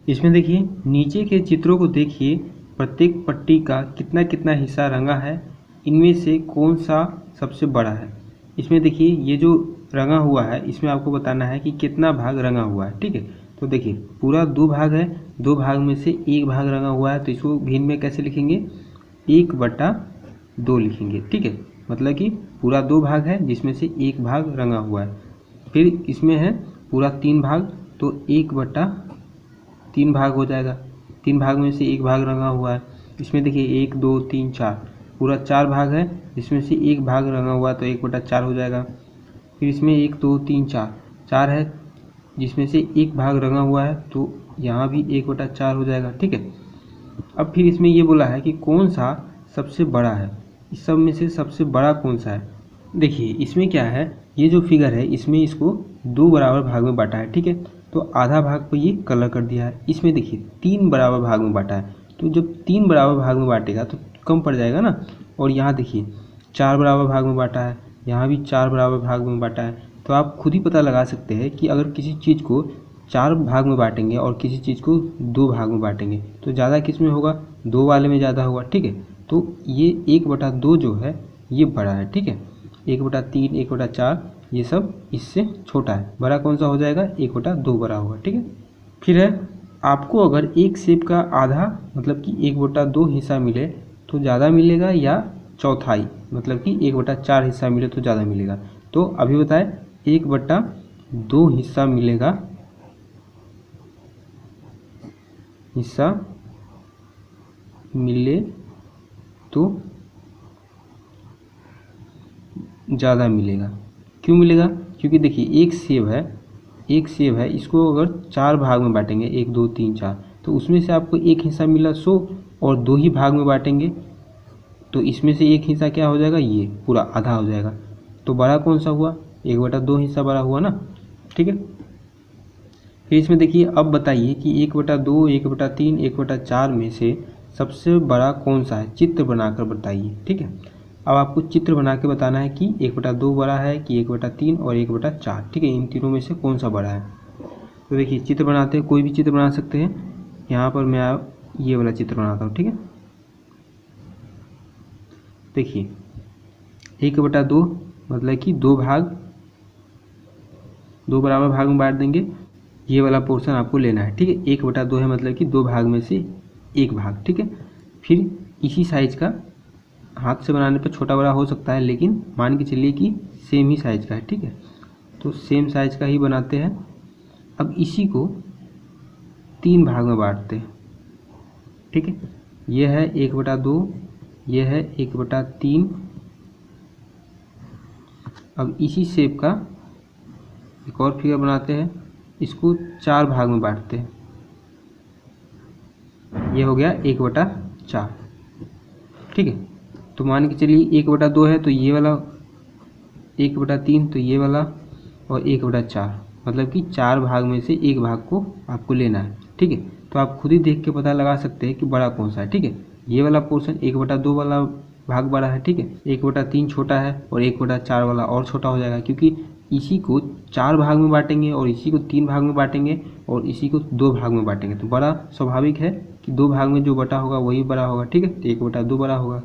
इसमें देखिए नीचे के चित्रों को देखिए, प्रत्येक पट्टी का कितना कितना हिस्सा रंगा है, इनमें से कौन सा सबसे बड़ा है। इसमें देखिए ये जो रंगा हुआ है इसमें आपको बताना है कि कितना भाग रंगा हुआ है। ठीक है, तो देखिए पूरा 2 भाग है, 2 भाग में से 1 भाग रंगा हुआ है, तो इसको भिन्न में कैसे लिखेंगे, 1/2 लिखेंगे। ठीक है, मतलब कि पूरा 2 भाग है जिसमें से 1 भाग रंगा हुआ है। फिर इसमें है पूरा 3 भाग, तो 1/3 भाग हो जाएगा, 3 भाग में से 1 भाग रंगा हुआ है। इसमें देखिए 1 2 3 4 पूरा 4 भाग है जिसमें से 1 भाग रंगा हुआ है, तो 1/4 हो जाएगा। फिर इसमें 1 2 3 4 4 है जिसमें से 1 भाग रंगा हुआ है, तो यहाँ भी 1/4 हो जाएगा। ठीक है, अब फिर इसमें ये बोला है कि कौन सा सबसे बड़ा है, इस सब में से सबसे बड़ा कौन सा है। देखिए इसमें क्या है, ये जो फिगर है इसमें इसको 2 बराबर भाग में बांटा है। ठीक है, तो आधा भाग को ये कलर कर दिया है। इसमें देखिए 3 बराबर भाग में बांटा है, तो जब 3 बराबर भाग में बांटेगा तो कम पड़ जाएगा ना। और यहाँ देखिए 4 बराबर भाग में बांटा है, यहाँ भी 4 बराबर भाग में बांटा है। तो आप खुद ही पता लगा सकते हैं कि अगर किसी चीज़ को 4 भाग में बांटेंगे और किसी चीज़ को 2 भाग में बांटेंगे तो ज़्यादा किस में होगा, 2 वाले में ज़्यादा होगा। ठीक है, तो ये 1/2 जो है ये बड़ा है। ठीक है, 1/3 1/4 ये सब इससे छोटा है, बड़ा कौन सा हो जाएगा, 1/2 बड़ा होगा। ठीक है, फिर है आपको अगर एक सेब का आधा मतलब कि 1/2 हिस्सा मिले तो ज़्यादा मिलेगा, या चौथाई मतलब कि 1/4 हिस्सा मिले तो ज़्यादा मिलेगा। तो अभी बताएं 1/2 हिस्सा मिलेगा, हिस्सा मिले तो ज़्यादा मिलेगा। क्यों मिलेगा, क्योंकि देखिए एक सेब है, इसको अगर 4 भाग में बांटेंगे 1 2 3 4, तो उसमें से आपको एक हिस्सा मिला 100, और 2 ही भाग में बांटेंगे तो इसमें से एक हिस्सा क्या हो जाएगा, ये पूरा आधा हो जाएगा। तो बड़ा कौन सा हुआ, 1/2 हिस्सा बड़ा हुआ ना। ठीक है, फिर इसमें देखिए अब बताइए कि 1/2 1/3 1/4 में से सबसे बड़ा कौन सा है, चित्र बनाकर बताइए। ठीक है, अब आपको चित्र बना के बताना है कि 1/2 बड़ा है कि 1/3 और 1/4। ठीक है, इन तीनों में से कौन सा बड़ा है। तो देखिए चित्र बनाते हैं, कोई भी चित्र बना सकते हैं। यहाँ पर मैं ये वाला चित्र बनाता हूँ। ठीक है, देखिए 1/2 मतलब कि 2 बराबर भाग में बांट देंगे, ये वाला पोर्शन आपको लेना है। ठीक है, 1/2 है मतलब कि 2 भाग में से 1 भाग। ठीक है, फिर इसी साइज का, हाथ से बनाने पर छोटा बड़ा हो सकता है लेकिन मान के चलिए कि सेम ही साइज का है। ठीक है, तो सेम साइज का ही बनाते हैं। अब इसी को 3 भाग में बांटते हैं। ठीक है, यह है 1/2, यह है 1/3। अब इसी शेप का एक और फिगर बनाते हैं, इसको 4 भाग में बांटते हैं, ये हो गया 1/4। ठीक है, तो मान के चलिए 1/2 है तो ये वाला, 1/3 तो ये वाला, और 1/4 मतलब कि 4 भाग में से 1 भाग को आपको लेना है। ठीक है, तो आप खुद ही देख के पता लगा सकते हैं कि बड़ा कौन सा है। ठीक है, ये वाला पोर्शन 1/2 वाला भाग बड़ा है। ठीक है, 1/3 छोटा है और 1/4 वाला और छोटा हो जाएगा, क्योंकि इसी को 4 भाग में बांटेंगे और इसी को 3 भाग में बांटेंगे और इसी को 2 भाग में बांटेंगे, तो बड़ा स्वाभाविक है कि 2 भाग में जो बटा होगा वही बड़ा होगा। ठीक है, तो 1/2 बड़ा होगा।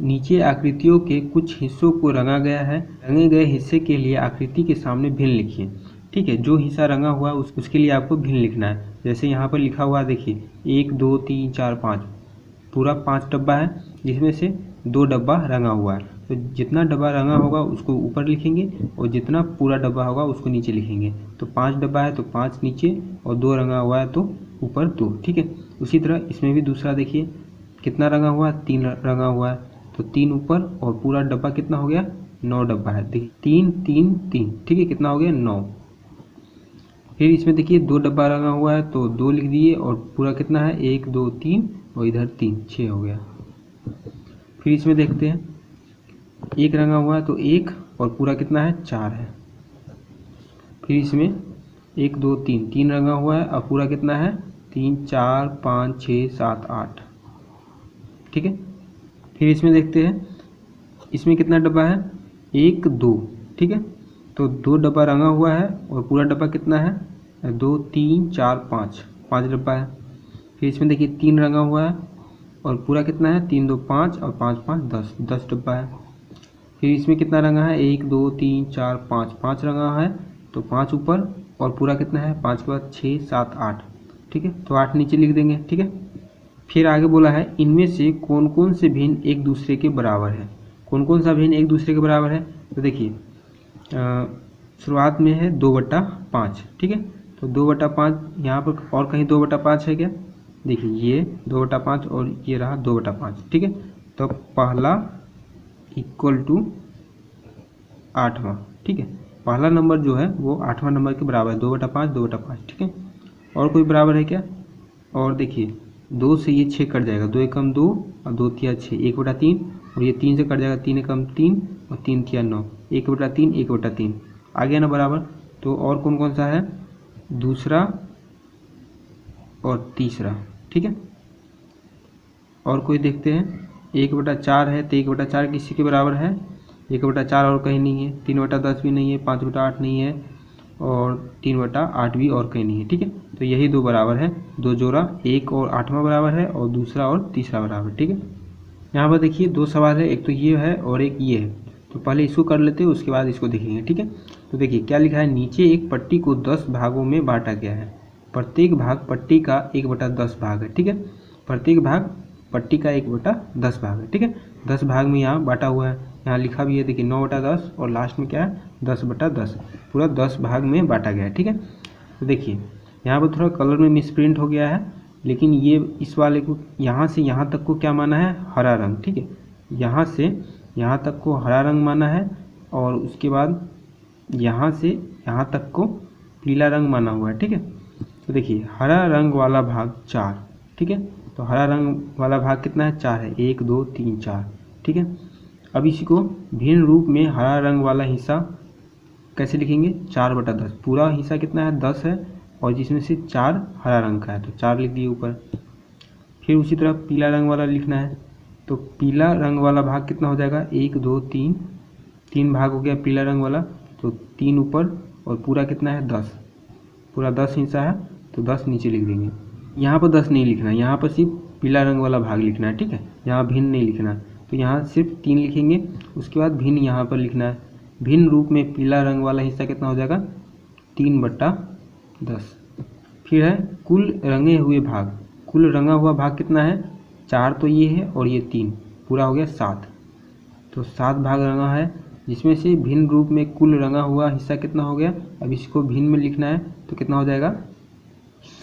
नीचे आकृतियों के कुछ हिस्सों को रंगा गया है, रंगे गए हिस्से के लिए आकृति के सामने भिन्न लिखिए। ठीक है, जो हिस्सा रंगा हुआ है उसके लिए आपको भिन्न लिखना है। जैसे यहाँ पर लिखा हुआ देखिए 1 2 3 4 5, पूरा 5 डब्बा है जिसमें से 2 डब्बा रंगा हुआ है। तो जितना डब्बा रंगा होगा उसको ऊपर लिखेंगे और जितना पूरा डब्बा होगा उसको नीचे लिखेंगे। तो 5 डब्बा है तो 5 नीचे, और 2 रंगा हुआ है तो ऊपर 2। ठीक है, उसी तरह इसमें भी दूसरा देखिए कितना रंगा हुआ है, 3 रंगा हुआ है, तो 3 ऊपर और पूरा डब्बा कितना हो गया, 9 डब्बा है। देखिए 3 3 3, ठीक है, कितना हो गया 9। फिर इसमें देखिए 2 डब्बा रंगा हुआ है तो 2 लिख दिए, और पूरा कितना है 1 2 3 और इधर 3, 6 हो गया। फिर इसमें देखते हैं 1 रंगा हुआ है तो 1 और पूरा कितना है 4 है। फिर इसमें 1 2 3, 3 रंगा हुआ है और पूरा कितना है 3 4 5 6 7 8। ठीक है, फिर इसमें देखते हैं इसमें कितना डब्बा है 1 2। ठीक है, तो 2 डब्बा रंगा हुआ है और पूरा डब्बा कितना है 2 3 4 5। 5 डब्बा है। फिर इसमें देखिए 3 रंगा हुआ है और पूरा कितना है 3 2 5 और 5 5 10, 10 डब्बा है। फिर इसमें कितना रंगा है 1 2 3 4 5, 5 रंगा है तो 5 ऊपर और पूरा कितना है 5 के बाद 6 7 8, ठीक है, तो 8 नीचे लिख देंगे, ठीक है। फिर आगे बोला है इनमें से कौन कौन से भिन्न एक दूसरे के बराबर है। कौन कौन सा भिन्न एक दूसरे के बराबर है, तो देखिए शुरुआत में है 2/5, ठीक है, तो 2/5 यहाँ पर और कहीं 2/5 है क्या, देखिए ये 2/5 और ये रहा 2/5, ठीक है। तो पहला इक्वल टू 8वां, ठीक है, पहला नंबर जो है वो 8वां नंबर के बराबर है, 2/5 2/5, ठीक है। और कोई बराबर है क्या, और देखिए 2 से ये 6 कट जाएगा, 2 एकम 2 और 2 तिया 6, 1/3 और ये 3 से कट जाएगा, 3 एकम 3 और 3 तिया 9, 1/3 1/3 आ गया ना बराबर। तो और कौन कौन सा है, दूसरा और तीसरा, ठीक है। और कोई देखते हैं 1/4 है तो 1/4 किसी के बराबर है, 1/4 और कहीं नहीं है, 3/10 भी नहीं है, 5/8 नहीं है और 3/8 भी और कहीं नहीं है, ठीक है। तो यही दो बराबर है, दो जोड़ा, एक और 8वां बराबर है और दूसरा और तीसरा बराबर, ठीक है। यहाँ पर देखिए दो सवाल है, एक तो ये है और एक ये है, तो पहले इसको कर लेते हैं उसके बाद इसको देखेंगे, ठीक है। तो देखिए क्या लिखा है, नीचे एक पट्टी को 10 भागों में बांटा गया है, प्रत्येक भाग पट्टी का 1/10 भाग है, ठीक है, प्रत्येक भाग पट्टी का 1/10 भाग है, ठीक है। 10 भाग में यहाँ बांटा हुआ है, यहाँ लिखा भी है देखिए 9/10 और लास्ट में क्या है 10/10, पूरा 10 भाग में बांटा गया है, ठीक है। तो देखिए यहाँ पर थोड़ा कलर में मिसप्रिंट हो गया है, लेकिन ये इस वाले को यहाँ से यहाँ तक को क्या माना है, हरा रंग, ठीक है, यहाँ से यहाँ तक को हरा रंग माना है और उसके बाद यहाँ से यहाँ तक को पीला रंग माना हुआ है, ठीक है। तो देखिए हरा रंग वाला भाग 4, ठीक है, तो हरा रंग वाला भाग कितना है 4 है, 1 2 3 4, ठीक है। अब इसी को भिन्न रूप में हरा रंग वाला हिस्सा कैसे लिखेंगे, 4/10, पूरा हिस्सा कितना है 10 है और जिसमें से 4 हरा रंग का है तो 4 लिख दिए ऊपर। फिर उसी तरह पीला रंग वाला लिखना है, तो पीला रंग वाला भाग कितना हो जाएगा 1 2 3, 3 भाग हो गया पीला रंग वाला, तो 3 ऊपर और पूरा कितना है 10, पूरा 10 हिस्सा है तो 10 नीचे लिख देंगे। यहाँ पर 10 नहीं लिखना है, यहाँ पर सिर्फ पीला रंग वाला भाग लिखना है, ठीक है, यहाँ भिन्न नहीं लिखना है, तो यहाँ सिर्फ 3 लिखेंगे, उसके बाद भिन्न यहाँ पर लिखना है। भिन्न रूप में पीला रंग वाला हिस्सा कितना हो जाएगा 3/10। फिर है कुल रंगे हुए भाग, कुल रंगा हुआ भाग कितना है 4, तो ये है और ये 3, पूरा हो गया 7, तो 7 भाग रंगा है, जिसमें से भिन्न रूप में कुल रंगा हुआ हिस्सा कितना हो गया, अब इसको भिन्न में लिखना है तो कितना हो जाएगा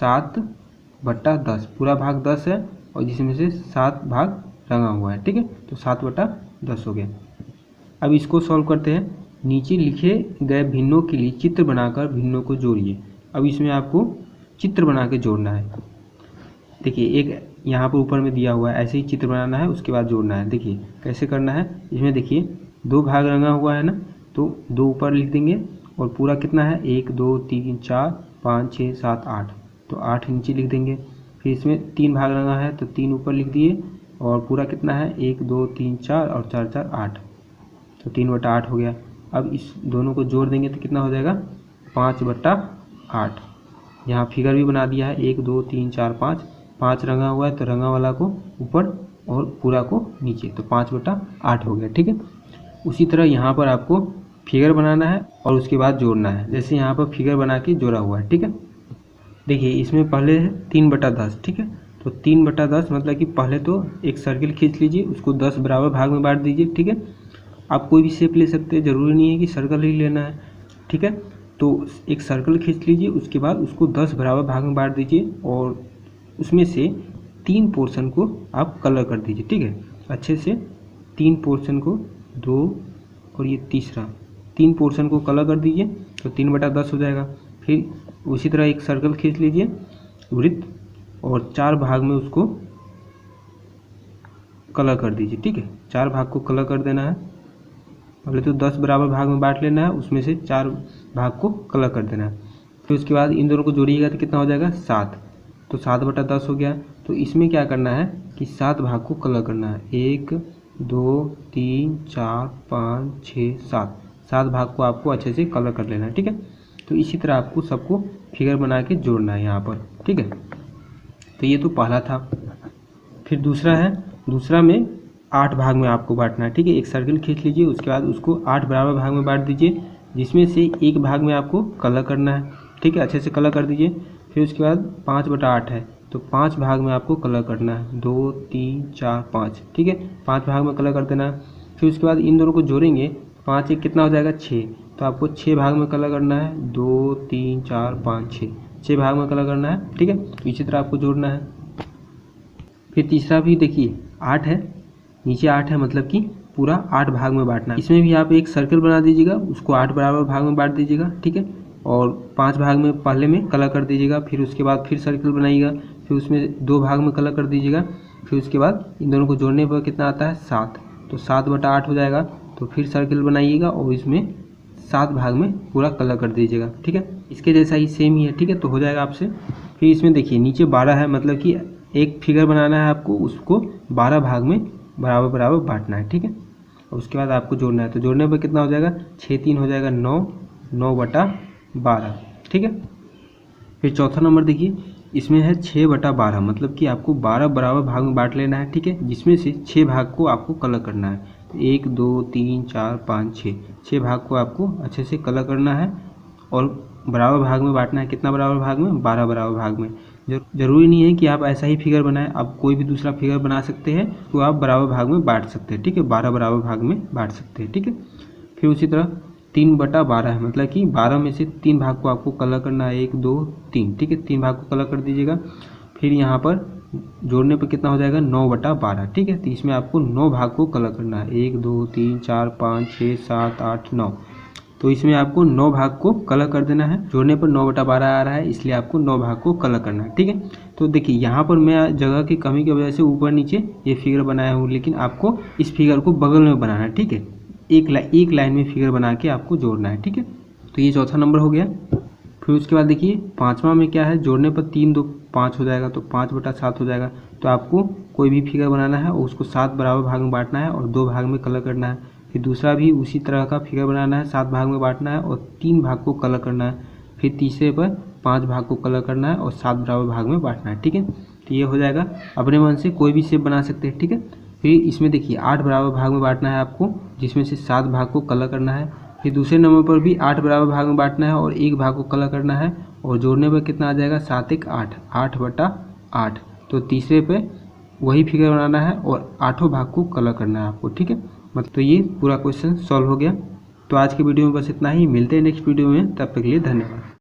7/10, पूरा भाग 10 है और जिसमें से 7 भाग रंगा हुआ है, ठीक है, तो 7/10 हो गया। अब इसको सॉल्व करते हैं, नीचे लिखे गए भिन्नों के लिए चित्र बनाकर भिन्नों को जोड़िए। अब इसमें आपको चित्र बना के जोड़ना है, देखिए एक यहाँ पर ऊपर में दिया हुआ है, ऐसे ही चित्र बनाना है उसके बाद जोड़ना है। देखिए कैसे करना है, इसमें देखिए 2 भाग रंगा हुआ है ना, तो 2 ऊपर लिख देंगे और पूरा कितना है 1 2 3 4 5 6 7 8, तो 8 नीचे लिख देंगे। फिर इसमें 3 भाग रंगा है तो 3 ऊपर लिख दिए और पूरा कितना है 1 2 3 4 और 4 4 8, तो 3/8 हो गया। अब इस दोनों को जोड़ देंगे तो कितना हो जाएगा 5/8। यहाँ फिगर भी बना दिया है 1 2 3 4 5, 5 रंगा हुआ है तो रंगा वाला को ऊपर और पूरा को नीचे, तो 5/8 हो गया, ठीक है। उसी तरह यहाँ पर आपको फिगर बनाना है और उसके बाद जोड़ना है, जैसे यहाँ पर फिगर बना के जोड़ा हुआ है, ठीक है। देखिए इसमें पहले है 3/10, ठीक है, तो 3/10 मतलब कि पहले तो एक सर्किल खींच लीजिए, उसको 10 बराबर भाग में बांट दीजिए, ठीक है। आप कोई भी शेप ले सकते हैं, ज़रूरी नहीं है कि सर्कल ही लेना है, ठीक है। तो एक सर्कल खींच लीजिए, उसके बाद उसको 10 बराबर भाग में बांट दीजिए और उसमें से 3 पोर्शन को आप कलर कर दीजिए, ठीक है, अच्छे से 3 पोर्शन को, 2 और ये तीसरा 3 पोर्शन को कलर कर दीजिए तो 3/10 हो जाएगा। फिर उसी तरह एक सर्कल खींच लीजिए वृत्त और 4 भाग में उसको कलर कर दीजिए, ठीक है, 4 भाग को कलर कर देना है। पहले तो 10 बराबर भाग में बांट लेना है, उसमें से 4 भाग को कलर कर देना है। फिर उसके बाद इन दोनों को जोड़िएगा तो कितना हो जाएगा 7, तो 7/10 हो गया। तो इसमें क्या करना है कि 7 भाग को कलर करना है, 1 2 3 4 5 6 7, 7 भाग को आपको अच्छे से कलर कर लेना है, ठीक है। तो इसी तरह आपको सबको फिगर बना के जोड़ना है यहाँ पर, ठीक है। तो ये तो पहला था। फिर दूसरा है, दूसरा में 8 भाग में आपको बांटना है, ठीक है। एक सर्किल खींच लीजिए, उसके बाद उसको 8 बराबर भाग में बांट दीजिए, जिसमें से एक भाग में आपको कलर करना है, ठीक है। अच्छे से कलर कर दीजिए। फिर उसके बाद 5/8 है तो 5 भाग में आपको कलर करना है, 2 3 4 5, ठीक है। 5 भाग में कलर कर देना है। फिर उसके बाद इन दोनों को जोड़ेंगे, 5 एक कितना हो जाएगा 6, तो आपको 6 भाग में कलर करना है, 2 3 4 5 6 भाग में कलर करना है, ठीक है। इसी तरह आपको जोड़ना है। फिर तीसरा भी देखिए 8 है, नीचे 8 है, मतलब कि पूरा 8 भाग में बांटना है। इसमें भी आप एक सर्कल बना दीजिएगा, उसको 8 बराबर भाग में बांट दीजिएगा, ठीक है। और 5 भाग में पहले में कलर कर दीजिएगा, फिर उसके बाद फिर सर्कल बनाइएगा, फिर उसमें 2 भाग में कलर कर दीजिएगा। फिर उसके बाद इन दोनों को जोड़ने पर कितना आता है 7, तो 7/8 हो जाएगा। तो फिर सर्कल बनाइएगा और इसमें 7 भाग में पूरा कलर कर दीजिएगा, ठीक है। इसके जैसा ही सेम ही है, ठीक है, तो हो जाएगा आपसे। फिर इसमें देखिए नीचे 12 है, मतलब कि एक फिगर बनाना है आपको, उसको 12 भाग में बराबर बराबर बांटना है, ठीक है। और उसके बाद आपको जोड़ना है, तो जोड़ने पर कितना हो जाएगा 6 3 हो जाएगा 9, 9/12, ठीक है। फिर चौथा नंबर देखिए, इसमें है 6/12, मतलब कि आपको 12 बराबर भाग में बांट लेना है, ठीक है, जिसमें से 6 भाग को आपको कलर करना है। 1 2 3 4 5 6 भाग को आपको अच्छे से कलर करना है और बराबर भाग में बांटना है। कितना बराबर भाग में, 12 बराबर भाग में। जरूरी नहीं है कि आप ऐसा ही फिगर बनाएं, आप कोई भी दूसरा फिगर बना सकते हैं, तो आप बराबर भाग में बांट सकते हैं, ठीक है। 12 बराबर भाग में बांट सकते हैं, ठीक है। फिर उसी तरह 3/12 है, मतलब कि 12 में से 3 भाग को आपको कलर करना है, 1 2 3, ठीक है। 3 भाग को कलर कर दीजिएगा। फिर यहाँ पर जोड़ने पर कितना हो जाएगा 9/12, ठीक है। तो इसमें आपको 9 भाग को कलर करना है, 1 2 3 4 5 6 7 8 9, तो इसमें आपको 9 भाग को कलर कर देना है। जोड़ने पर 9/12 आ रहा है, इसलिए आपको 9 भाग को कलर करना है, ठीक है। तो देखिए यहाँ पर मैं जगह की कमी की वजह से ऊपर नीचे ये फिगर बनाया हूँ, लेकिन आपको इस फिगर को बगल में बनाना है, ठीक है। एक लाइन में फिगर बना के आपको जोड़ना है, ठीक है। तो ये चौथा नंबर हो गया। फिर उसके बाद देखिए पाँचवा में क्या है, जोड़ने पर 3 2 5 हो जाएगा, तो 5/7 हो जाएगा। तो आपको कोई भी फिगर बनाना है और उसको 7 बराबर भाग में बांटना है और 2 भाग में कलर करना है। फिर दूसरा भी उसी तरह का फिगर बनाना है, 7 भाग में बांटना है और 3 भाग को कलर करना है। फिर तीसरे पर 5 भाग को कलर करना है और 7 बराबर भाग में बांटना है, ठीक है। तो ये हो जाएगा। अपने मन से कोई भी शेप बना सकते हैं, ठीक है। फिर इसमें देखिए 8 बराबर भाग में बांटना है आपको, जिसमें से 7 भाग को कलर करना है। फिर दूसरे नंबर पर भी 8 बराबर भाग में बांटना है और 1 भाग को कलर करना है और जोड़ने पर कितना आ जाएगा 7 1 8, 8/8। तो तीसरे पे वही फिगर बनाना है और 8 भाग को कलर करना है आपको, ठीक है। मतलब तो ये पूरा क्वेश्चन सॉल्व हो गया। तो आज के वीडियो में बस इतना ही, मिलते हैं नेक्स्ट वीडियो में, तब तक के लिए धन्यवाद।